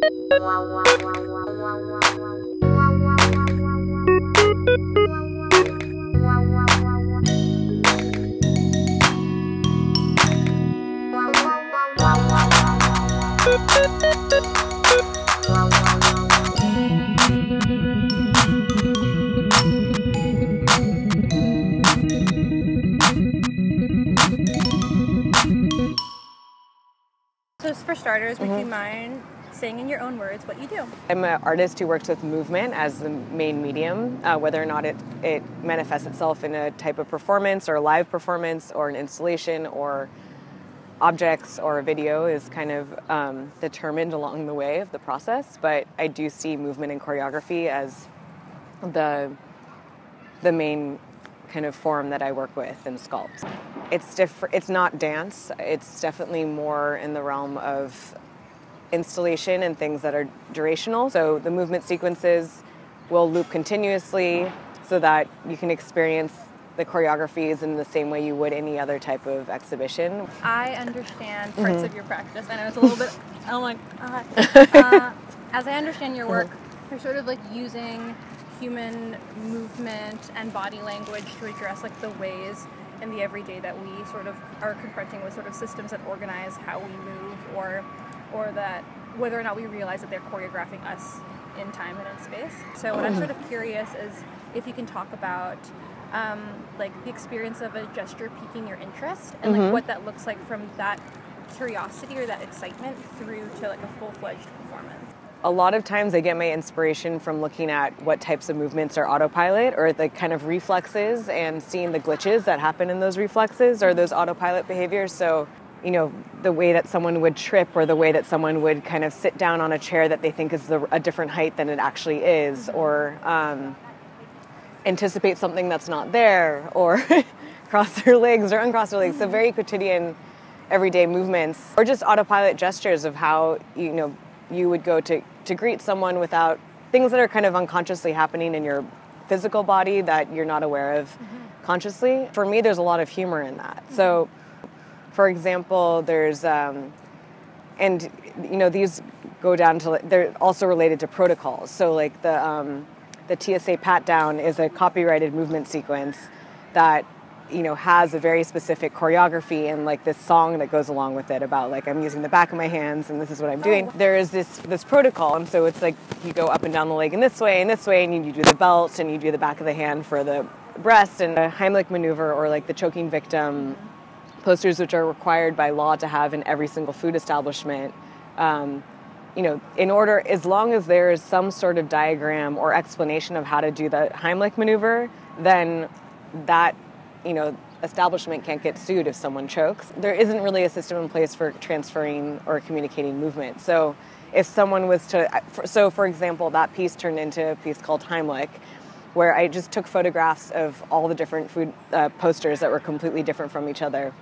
So for starters, would you mind saying in your own words what you do? I'm an artist who works with movement as the main medium, whether or not it manifests itself in a type of performance or a live performance or an installation or objects or a video is kind of determined along the way of the process. But I do see movement and choreography as the main kind of form that I work with and sculpt. It's different. It's not dance. It's definitely more in the realm of installation and things that are durational. So the movement sequences will loop continuously so that you can experience the choreographies in the same way you would any other type of exhibition. I understand parts of your practice. I know it's a little bit, oh my God. As I understand your work, you're sort of like using human movement and body language to address like the ways in the everyday that we sort of are confronting with sort of systems that organize how we move or that whether or not we realize that they're choreographing us in time and in space. So what I'm sort of curious is if you can talk about like the experience of a gesture piquing your interest and like what that looks like from that curiosity or that excitement through to like a full-fledged performance. A lot of times I get my inspiration from looking at what types of movements are autopilot or the kind of reflexes and seeing the glitches that happen in those reflexes or those autopilot behaviors. So, you know, the way that someone would trip or the way that someone would kind of sit down on a chair that they think is a different height than it actually is, or anticipate something that's not there, or cross their legs or uncross their legs. So very quotidian, everyday movements, or just autopilot gestures of how, you know, you would go to greet someone without things that are kind of unconsciously happening in your physical body that you're not aware of consciously. For me, there's a lot of humor in that. So, for example, there's, and, you know, these go down to, they're also related to protocols. So, like the TSA pat down is a copyrighted movement sequence that, you know, has a very specific choreography and like this song that goes along with it about like I'm using the back of my hands and this is what I'm doing. There is this protocol, and so it's like you go up and down the leg in this way, and you do the belt and you do the back of the hand for the breast, and a Heimlich maneuver or like the choking victim posters, which are required by law to have in every single food establishment. You know, in order, as long as there is some sort of diagram or explanation of how to do the Heimlich maneuver, then that, you know, establishment can't get sued if someone chokes. There isn't really a system in place for transferring or communicating movement. So if someone was to, so for example, that piece turned into a piece called Heimlich, where I just took photographs of all the different food posters that were completely different from each other,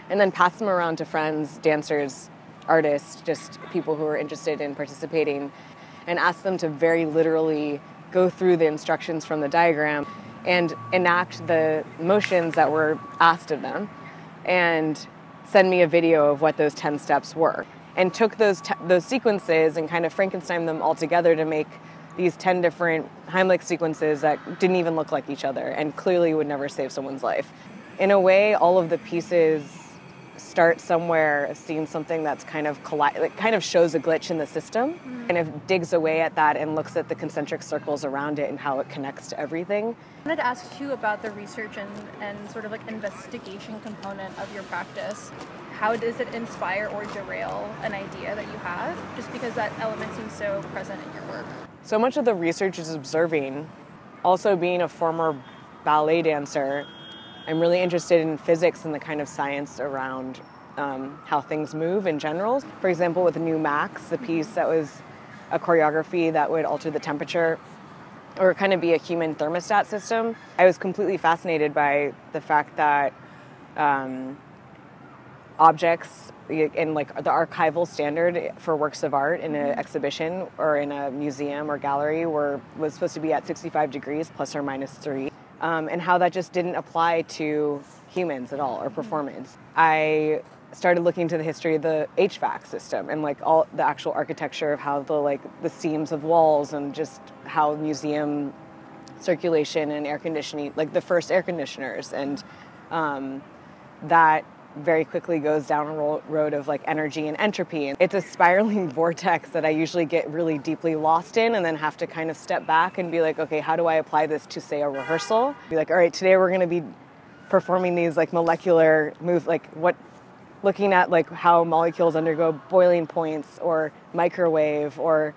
and then passed them around to friends, dancers, artists, just people who were interested in participating, and asked them to very literally go through the instructions from the diagram and enact the motions that were asked of them, and send me a video of what those 10 steps were. And took those sequences and kind of Frankenstein them all together to make these 10 different Heimlich sequences that didn't even look like each other and clearly would never save someone's life. In a way, all of the pieces start somewhere, seeing something that's kind of kind of shows a glitch in the system, kind of digs away at that and looks at the concentric circles around it and how it connects to everything. I wanted to ask too about the research and sort of like investigation component of your practice. How does it inspire or derail an idea that you have? Just because that element seems so present in your work. So much of the research is observing. Also, being a former ballet dancer, I'm really interested in physics and the kind of science around how things move in general. For example, with the new Max, the piece that was a choreography that would alter the temperature or kind of be a human thermostat system, I was completely fascinated by the fact that objects and like the archival standard for works of art in an exhibition or in a museum or gallery was supposed to be at 65 degrees plus or minus 3. And how that just didn't apply to humans at all or performance. I started looking into the history of the HVAC system and like all the actual architecture of how the seams of walls and just how museum circulation and air conditioning, like the first air conditioners, and that very quickly goes down a road of like energy and entropy. And it's a spiraling vortex that I usually get really deeply lost in and then have to kind of step back and be like, okay, how do I apply this to, say, a rehearsal? Be like, all right, today we're going to be performing these like molecular looking at like how molecules undergo boiling points or microwave or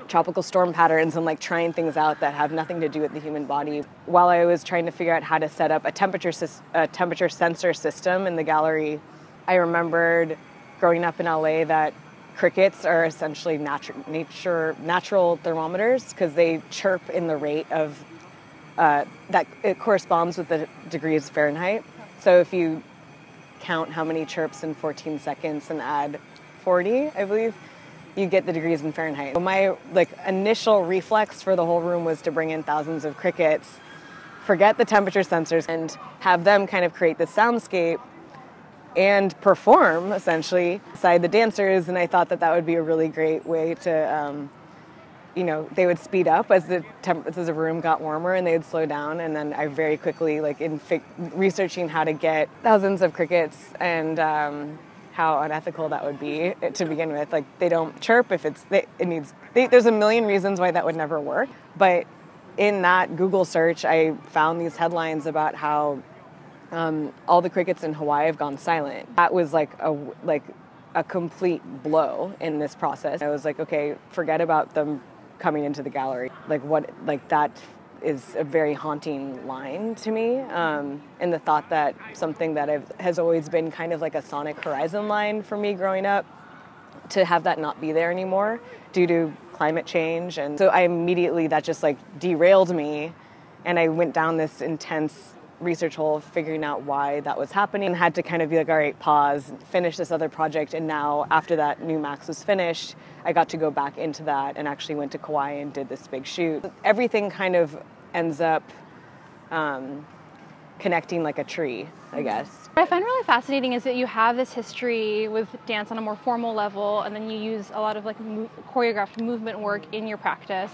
tropical storm patterns, and like trying things out that have nothing to do with the human body. While I was trying to figure out how to set up a temperature sensor system in the gallery, I remembered growing up in LA that crickets are essentially natural thermometers because they chirp in the rate of that it corresponds with the degrees Fahrenheit. So if you count how many chirps in 14 seconds and add 40, I believe, you get the degrees in Fahrenheit. So my initial reflex for the whole room was to bring in thousands of crickets, forget the temperature sensors, and have them kind of create this soundscape and perform essentially beside the dancers. And I thought that would be a really great way to, they would speed up as the room got warmer, and they would slow down. And then I very quickly, researching how to get thousands of crickets and how unethical that would be to begin with. Like, they don't chirp if there's a million reasons why that would never work. But in that Google search, I found these headlines about how all the crickets in Hawaii have gone silent. That was like a complete blow in this process. I was like, okay, forget about them coming into the gallery. That is a very haunting line to me. And the thought that something that has always been kind of like a sonic horizon line for me growing up, to have that not be there anymore due to climate change. And so that just derailed me. And I went down this intense research hole figuring out why that was happening, and had to kind of be like, all right, pause, finish this other project. And now after that new Max was finished, I got to go back into that and actually went to Kauai and did this big shoot. Everything kind of ends up connecting like a tree, I guess. What I find really fascinating is that you have this history with dance on a more formal level, and then you use a lot of choreographed movement work in your practice.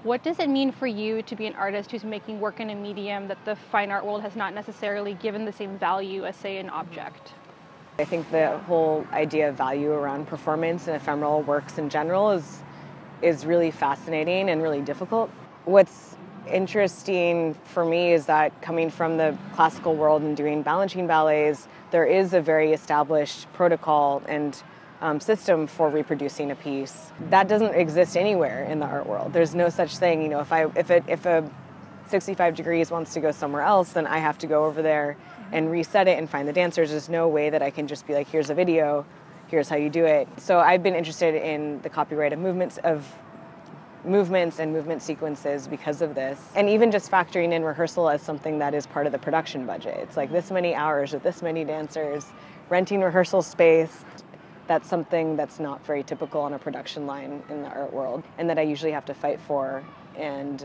What does it mean for you to be an artist who's making work in a medium that the fine art world has not necessarily given the same value as, say, an object? I think the whole idea of value around performance and ephemeral works in general is really fascinating and really difficult. What's interesting for me is that coming from the classical world and doing Balanchine ballets, there is a very established protocol and system for reproducing a piece that doesn't exist anywhere in the art world. There's no such thing. If a 65 degrees wants to go somewhere else, then I have to go over there and reset it and find the dancers. There's no way that I can just be like, here's a video, here's how you do it. So I've been interested in the copyright of movements and movement sequences because of this. And even just factoring in rehearsal as something that is part of the production budget. It's like this many hours with this many dancers, renting rehearsal space. That's something that's not very typical on a production line in the art world, and that I usually have to fight for, and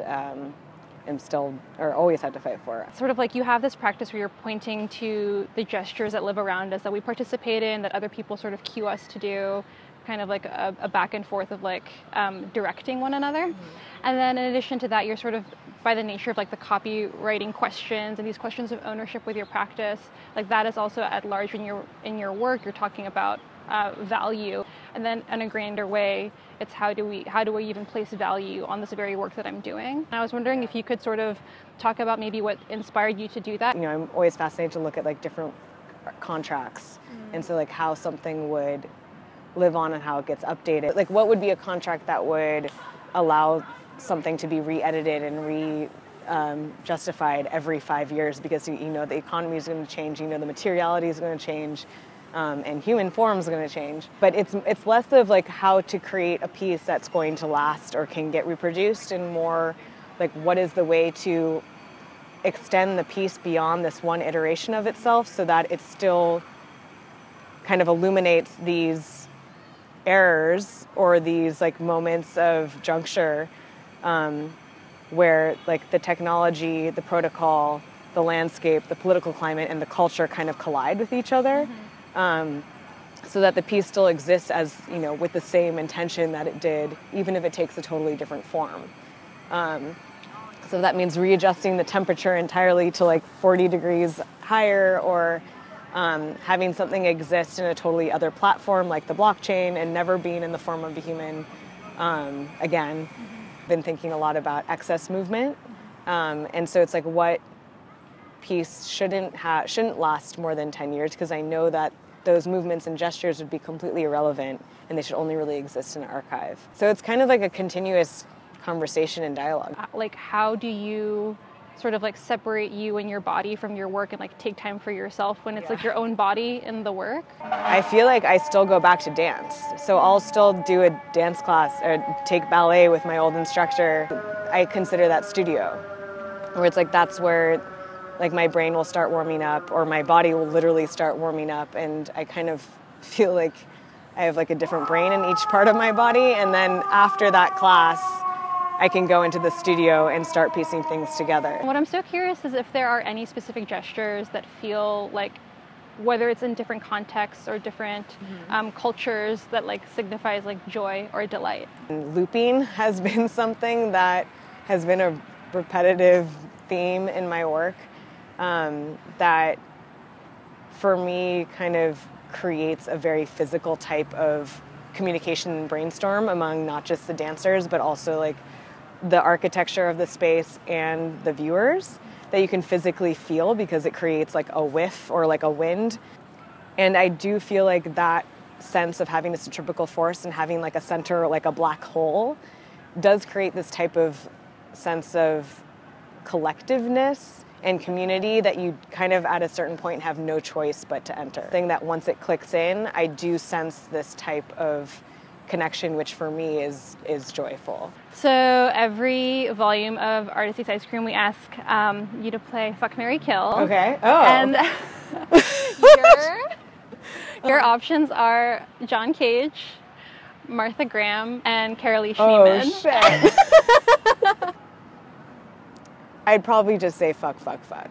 always have to fight for. Sort of like you have this practice where you're pointing to the gestures that live around us that we participate in, that other people sort of cue us to do, kind of like a back and forth of directing one another. Mm-hmm. And then in addition to that, you're sort of, by the nature of the copywriting questions and these questions of ownership with your practice, that is also at large in your work. You're talking about value, and then in a grander way, it's how do we even place value on this very work that I'm doing. And I was wondering if you could sort of talk about maybe what inspired you to do that. I'm always fascinated to look at different contracts, and so how something would live on and how it gets updated. What would be a contract that would allow something to be re-edited and justified every 5 years, because the economy is going to change, the materiality is going to change, and human form is going to change. But it's less of how to create a piece that's going to last or can get reproduced, and more what is the way to extend the piece beyond this one iteration of itself, so that it still kind of illuminates these errors or these moments of juncture where the technology, the protocol, the landscape, the political climate, and the culture kind of collide with each other. so that the piece still exists as, you know, with the same intention that it did, even if it takes a totally different form. So that means readjusting the temperature entirely to like 40 degrees higher, or having something exist in a totally other platform like the blockchain and never being in the form of a human. Again, been thinking a lot about excess movement. And so it's like, what piece shouldn't last more than 10 years, because I know that those movements and gestures would be completely irrelevant and they should only really exist in an archive. So it's kind of like a continuous conversation and dialogue. Like, how do you sort of like separate you and your body from your work and like take time for yourself when it's like your own body in the work? I feel like I still go back to dance. So I'll still do a dance class or take ballet with my old instructor. I consider that studio, where it's like that's where like my brain will start warming up, or my body will literally start warming up, and I kind of feel like I have like a different brain in each part of my body. And then after that class, I can go into the studio and start piecing things together. What I'm so curious is if there are any specific gestures that feel like, whether it's in different contexts or different cultures, that like signifies like joy or delight. And looping has been something that has been a repetitive theme in my work, that for me kind of creates a very physical type of communication and brainstorm among not just the dancers, but also like the architecture of the space and the viewers, that you can physically feel because it creates like a whiff or like a wind. And I do feel like that sense of having a centrifugal force and having like a center, like a black hole, does create this type of sense of collectiveness and community that you kind of at a certain point have no choice but to enter. I think that once it clicks in, I do sense this type of connection, which for me is joyful. So every volume of Artist Eats Ice Cream, we ask you to play Fuck, Marry, Kill. Okay. Oh. And your options are John Cage, Martha Graham, and Carolee Schneemann. Oh, shit. I'd probably just say fuck, fuck, fuck.